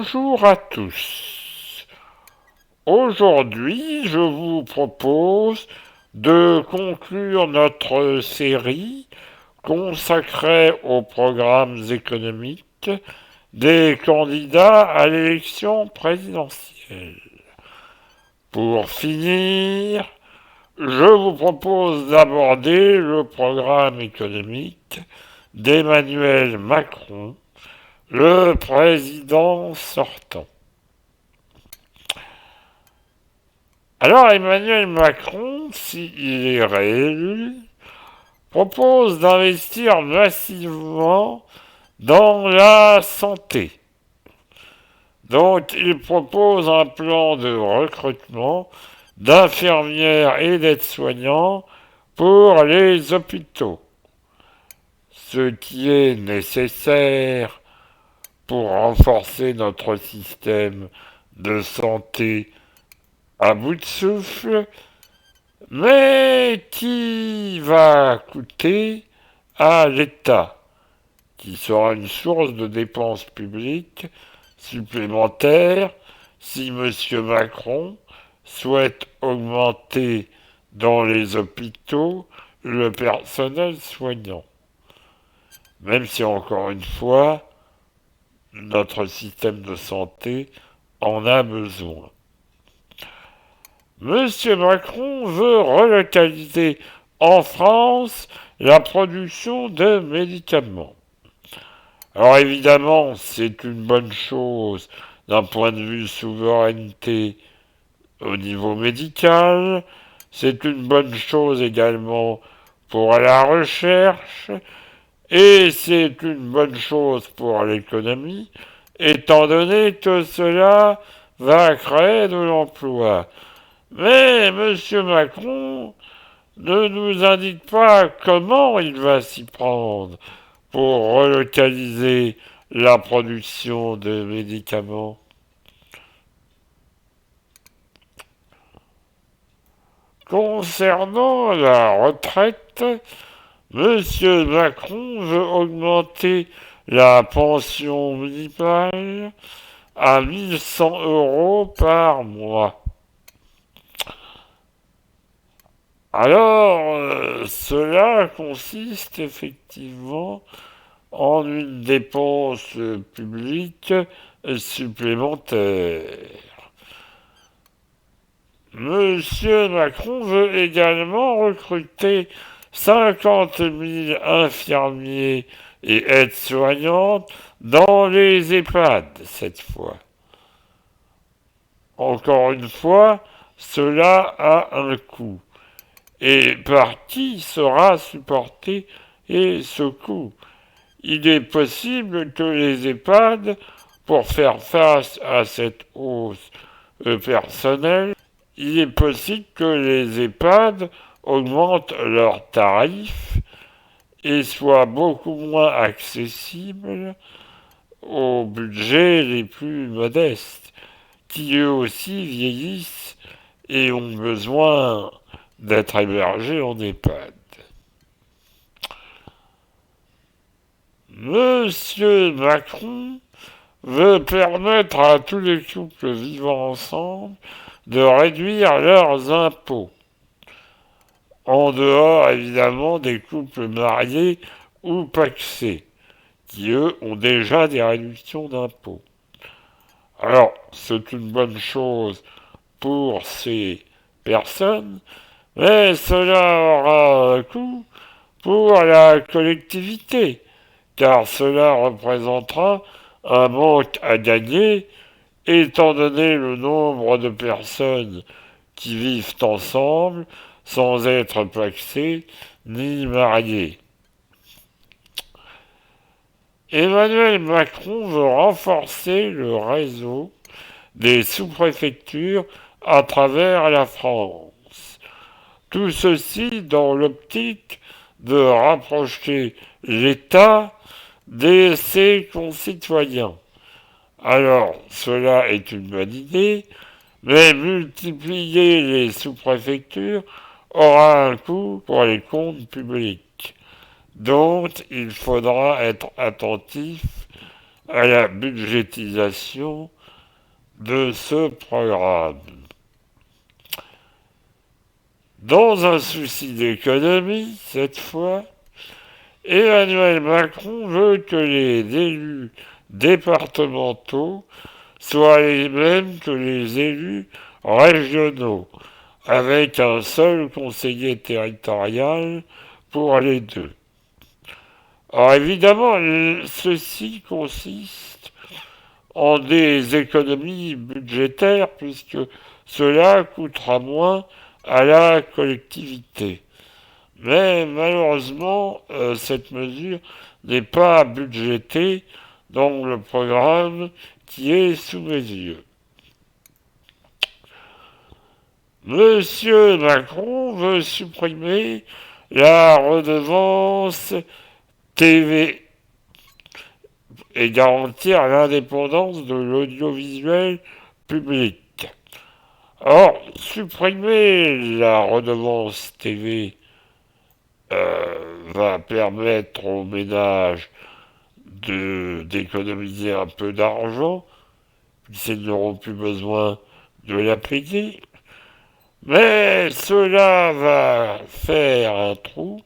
Bonjour à tous. Aujourd'hui, je vous propose de conclure notre série consacrée aux programmes économiques des candidats à l'élection présidentielle. Pour finir, je vous propose d'aborder le programme économique d'Emmanuel Macron, le président sortant. Alors Emmanuel Macron, s'il est réélu, propose d'investir massivement dans la santé. Donc il propose un plan de recrutement d'infirmières et d'aides-soignants pour les hôpitaux, ce qui est nécessaire pour renforcer notre système de santé à bout de souffle, mais qui va coûter à l'État, qui sera une source de dépenses publiques supplémentaires si M. Macron souhaite augmenter dans les hôpitaux le personnel soignant. Même si, encore une fois, notre système de santé en a besoin. Monsieur Macron veut relocaliser en France la production de médicaments. Alors évidemment, c'est une bonne chose d'un point de vue souveraineté au niveau médical. C'est une bonne chose également pour la recherche. Et c'est une bonne chose pour l'économie, étant donné que cela va créer de l'emploi. Mais M. Macron ne nous indique pas comment il va s'y prendre pour relocaliser la production de médicaments. Concernant la retraite, M. Macron veut augmenter la pension minimale à 1 100 € par mois. Alors, cela consiste effectivement en une dépense publique supplémentaire. Monsieur Macron veut également recruter 50 000 infirmiers et aides-soignantes dans les EHPAD cette fois. Encore une fois, cela a un coût. Et par qui sera supporté et ce coût? Il est possible que les EHPAD, pour faire face à cette hausse personnelle, il est possible que les EHPAD augmentent leurs tarifs et soient beaucoup moins accessibles aux budgets les plus modestes, qui eux aussi vieillissent et ont besoin d'être hébergés en EHPAD. Monsieur Macron veut permettre à tous les couples vivant ensemble de réduire leurs impôts, en dehors évidemment des couples mariés ou pacsés, qui eux ont déjà des réductions d'impôts. Alors, c'est une bonne chose pour ces personnes, mais cela aura un coût pour la collectivité, car cela représentera un manque à gagner, étant donné le nombre de personnes qui vivent ensemble sans être pacsées ni mariées. Emmanuel Macron veut renforcer le réseau des sous-préfectures à travers la France. Tout ceci dans l'optique de rapprocher l'État de ses concitoyens. Alors, cela est une bonne idée, mais multiplier les sous-préfectures aura un coût pour les comptes publics. Donc, il faudra être attentif à la budgétisation de ce programme. Dans un souci d'économie, cette fois, Emmanuel Macron veut que les élus départementaux soient les mêmes que les élus régionaux, avec un seul conseiller territorial pour les deux. Alors évidemment, ceci consiste en des économies budgétaires puisque cela coûtera moins à la collectivité. Mais malheureusement, cette mesure n'est pas budgétée dans le programme qui est sous mes yeux. Monsieur Macron veut supprimer la redevance TV et garantir l'indépendance de l'audiovisuel public. Or, supprimer la redevance TV va permettre aux ménages d'économiser un peu d'argent, puisqu'ils n'auront plus besoin de la payer. Mais cela va faire un trou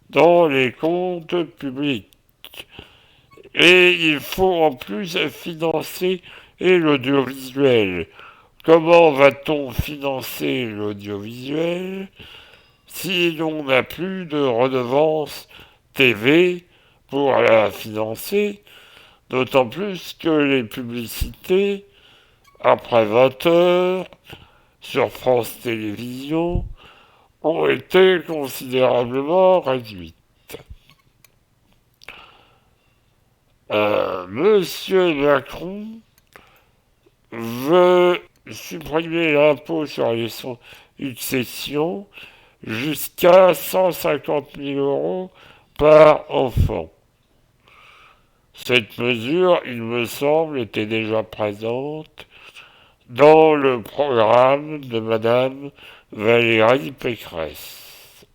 dans les comptes publics. Et il faut en plus financer l'audiovisuel. Comment va-t-on financer l'audiovisuel si l'on n'a plus de redevance TV pour la financer, d'autant plus que les publicités, après 20 heures, sur France Télévisions, ont été considérablement réduites. Monsieur Macron veut supprimer l'impôt sur les successions jusqu'à 150 000 euros par enfant. Cette mesure, il me semble, était déjà présente dans le programme de Madame Valérie Pécresse.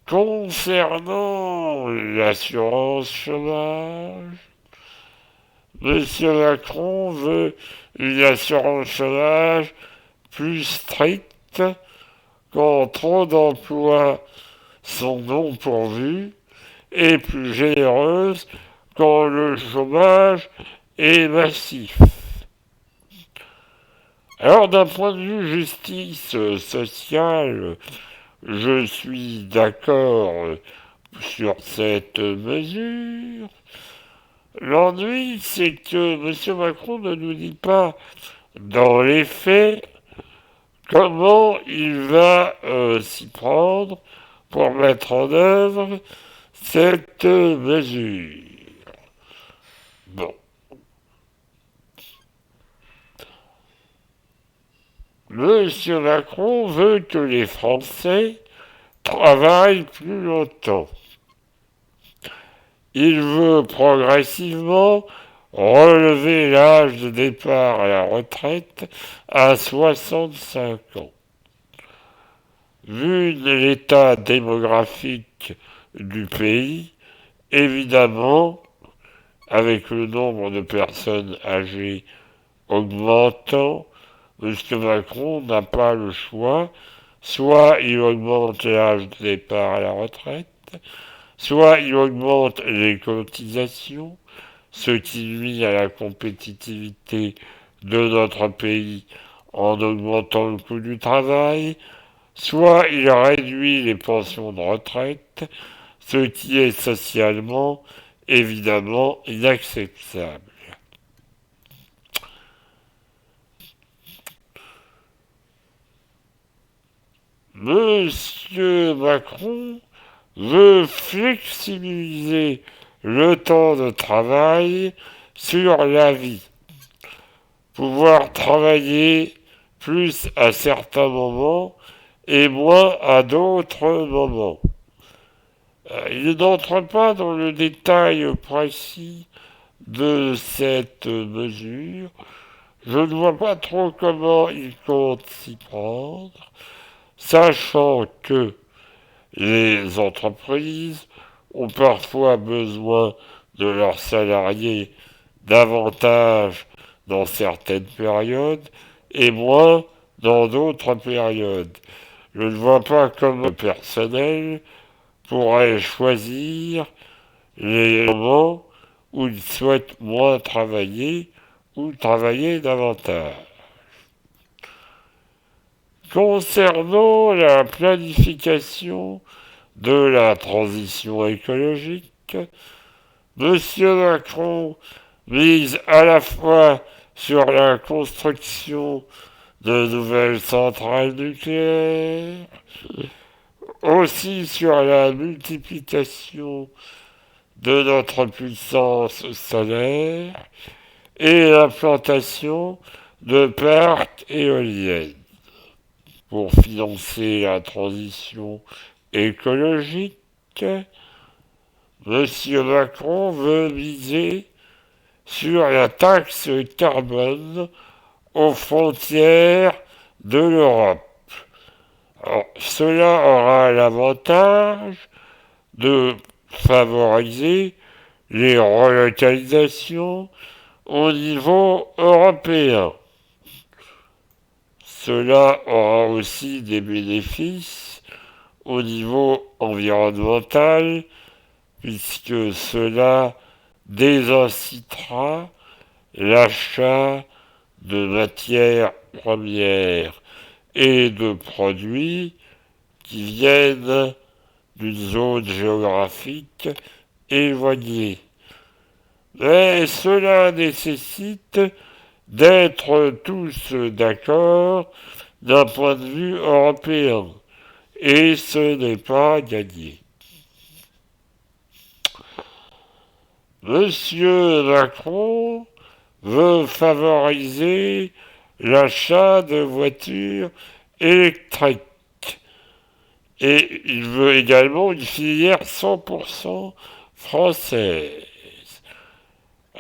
Concernant l'assurance chômage, Monsieur Macron veut une assurance chômage plus stricte quand trop d'emplois sont non pourvus et plus généreuse quand le chômage est massif. Alors d'un point de vue justice sociale, je suis d'accord sur cette mesure. L'ennui, c'est que M. Macron ne nous dit pas dans les faits comment il va s'y prendre pour mettre en œuvre cette mesure. Bon. Monsieur Macron veut que les Français travaillent plus longtemps. Il veut progressivement relever l'âge de départ à la retraite à 65 ans. Vu l'état démographique du pays, évidemment, avec le nombre de personnes âgées augmentant, M. Macron n'a pas le choix. Soit il augmente l'âge de départ à la retraite, soit il augmente les cotisations, ce qui nuit à la compétitivité de notre pays en augmentant le coût du travail, soit il réduit les pensions de retraite, ce qui est socialement évidemment inacceptable. Monsieur Macron veut flexibiliser le temps de travail sur la vie, pouvoir travailler plus à certains moments et moins à d'autres moments. Il n'entre pas dans le détail précis de cette mesure. Je ne vois pas trop comment il compte s'y prendre, sachant que les entreprises ont parfois besoin de leurs salariés davantage dans certaines périodes et moins dans d'autres périodes. Je ne vois pas comment le personnel pourrait choisir les moments où il souhaite moins travailler ou travailler davantage. Concernant la planification de la transition écologique, M. Macron mise à la fois sur la construction de nouvelles centrales nucléaires, aussi sur la multiplication de notre puissance solaire et l'implantation de parcs éoliennes. Pour financer la transition écologique, M. Macron veut miser sur la taxe carbone aux frontières de l'Europe. Alors, cela aura l'avantage de favoriser les relocalisations au niveau européen. Cela aura aussi des bénéfices au niveau environnemental, puisque cela désincitera l'achat de matières premières et de produits qui viennent d'une zone géographique éloignée. Mais cela nécessite d'être tous d'accord d'un point de vue européen. Et ce n'est pas gagné. Monsieur Macron veut favoriser l'achat de voitures électriques. Et il veut également une filière 100% française.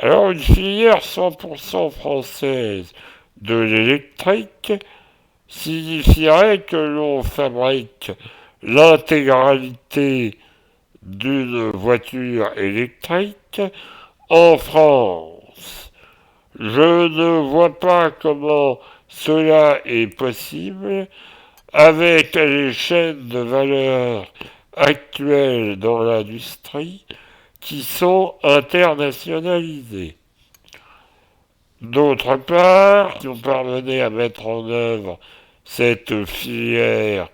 Alors une filière 100% française de l'électrique signifierait que l'on fabrique l'intégralité d'une voiture électrique en France. Je ne vois pas comment cela est possible avec les chaînes de valeur actuelles dans l'industrie qui sont internationalisées. D'autre part, si on parvenait à mettre en œuvre cette filière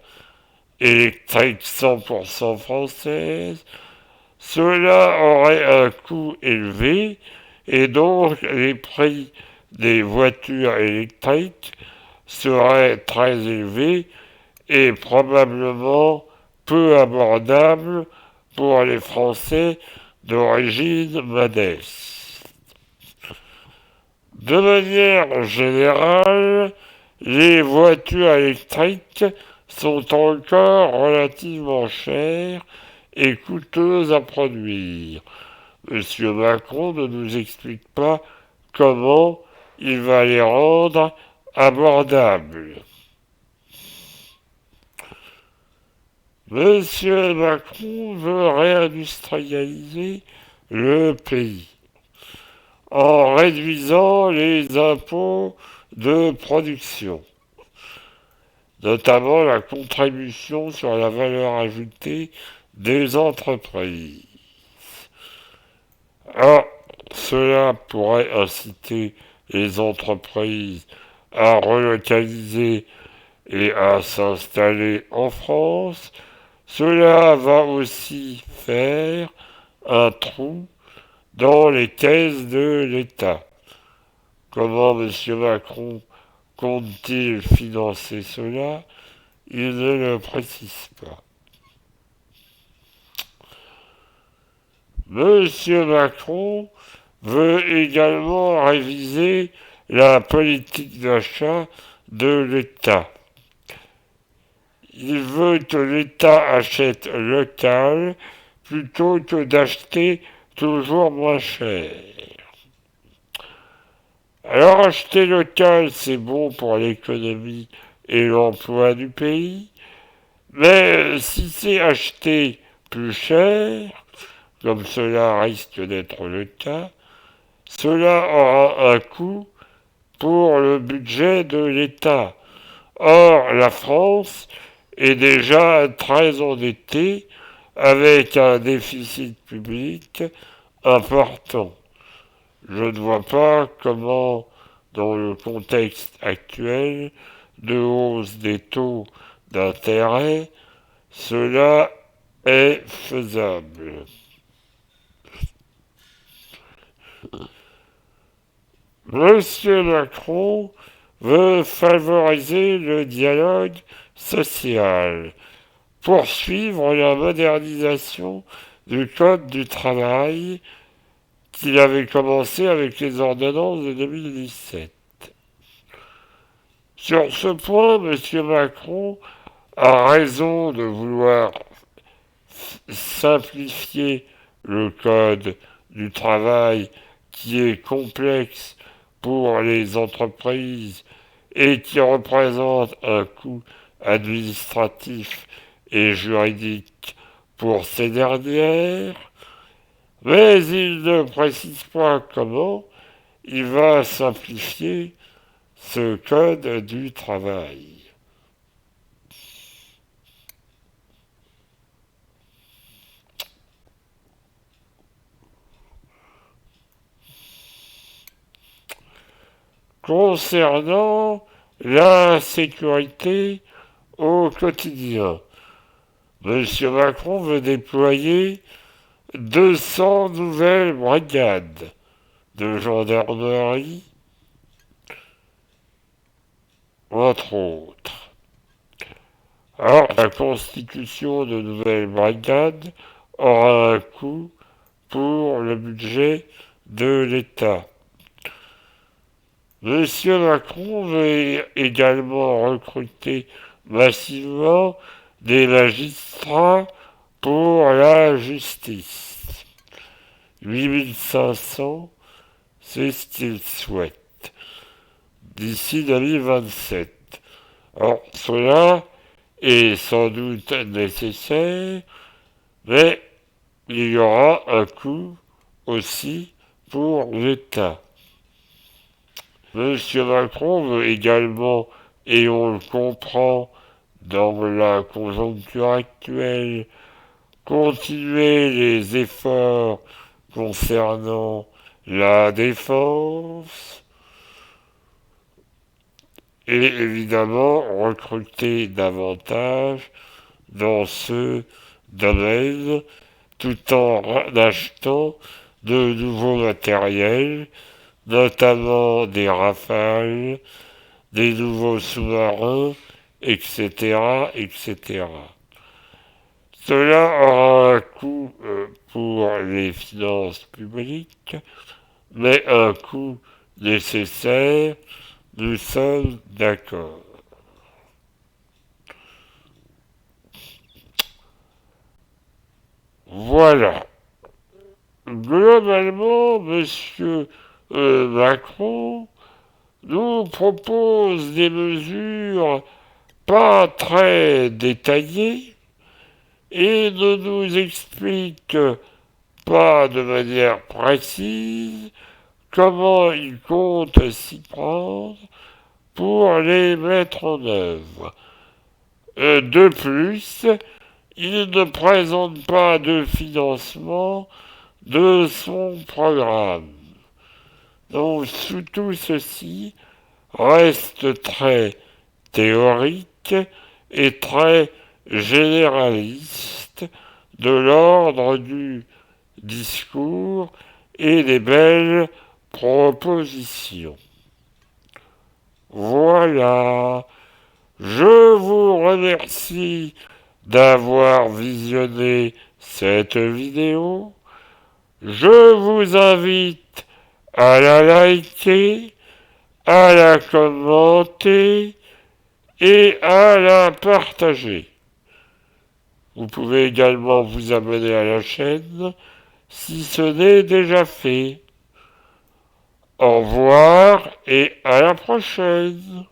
électrique 100% française, cela aurait un coût élevé et donc les prix des voitures électriques seraient très élevés et probablement peu abordables pour les Français d'origine modeste. De manière générale, les voitures électriques sont encore relativement chères et coûteuses à produire. Monsieur Macron ne nous explique pas comment il va les rendre abordables. Monsieur Macron veut réindustrialiser le pays en réduisant les impôts de production, notamment la contribution sur la valeur ajoutée des entreprises. Alors, cela pourrait inciter les entreprises à relocaliser et à s'installer en France. Cela va aussi faire un trou dans les caisses de l'État. Comment M. Macron compte-t-il financer cela? Il ne le précise pas. M. Macron veut également réviser la politique d'achat de l'État. Il veut que l'État achète local plutôt que d'acheter toujours moins cher. Alors acheter local, c'est bon pour l'économie et l'emploi du pays, mais si c'est acheter plus cher, comme cela risque d'être le cas, Cela aura un coût pour le budget de l'État. Or, la France est déjà très endettée avec un déficit public important. Je ne vois pas comment, dans le contexte actuel de hausse des taux d'intérêt, cela est faisable. Monsieur Macron veut favoriser le dialogue social, poursuivre la modernisation du Code du travail qu'il avait commencé avec les ordonnances de 2017. Sur ce point, M. Macron a raison de vouloir simplifier le Code du travail qui est complexe pour les entreprises et qui représente un coût administratif et juridique pour ces dernières, mais il ne précise pas comment il va simplifier ce code du travail. Concernant la sécurité au quotidien, M. Macron veut déployer 200 nouvelles brigades de gendarmerie, entre autres. Alors, la constitution de nouvelles brigades aura un coût pour le budget de l'État. Monsieur Macron veut également recruter massivement des magistrats pour la justice. 8500, c'est ce qu'il souhaite d'ici 2027. Or, cela est sans doute nécessaire, mais il y aura un coût aussi pour l'État. Monsieur Macron veut également, et on le comprend dans la conjoncture actuelle, continuer les efforts concernant la défense et évidemment recruter davantage dans ce domaine tout en achetant de nouveaux matériels, notamment des rafales, des nouveaux sous-marins, etc., etc. Cela aura un coût pour les finances publiques, mais un coût nécessaire, nous sommes d'accord. Voilà. Globalement, Monsieur Macron nous propose des mesures pas très détaillées et ne nous explique pas de manière précise comment il compte s'y prendre pour les mettre en œuvre. De plus, il ne présente pas de financement de son programme. Donc tout ceci reste très théorique et très généraliste de l'ordre du discours et des belles propositions. Voilà. Je vous remercie d'avoir visionné cette vidéo. Je vous invite à la liker, à la commenter et à la partager. Vous pouvez également vous abonner à la chaîne si ce n'est déjà fait. Au revoir et à la prochaine.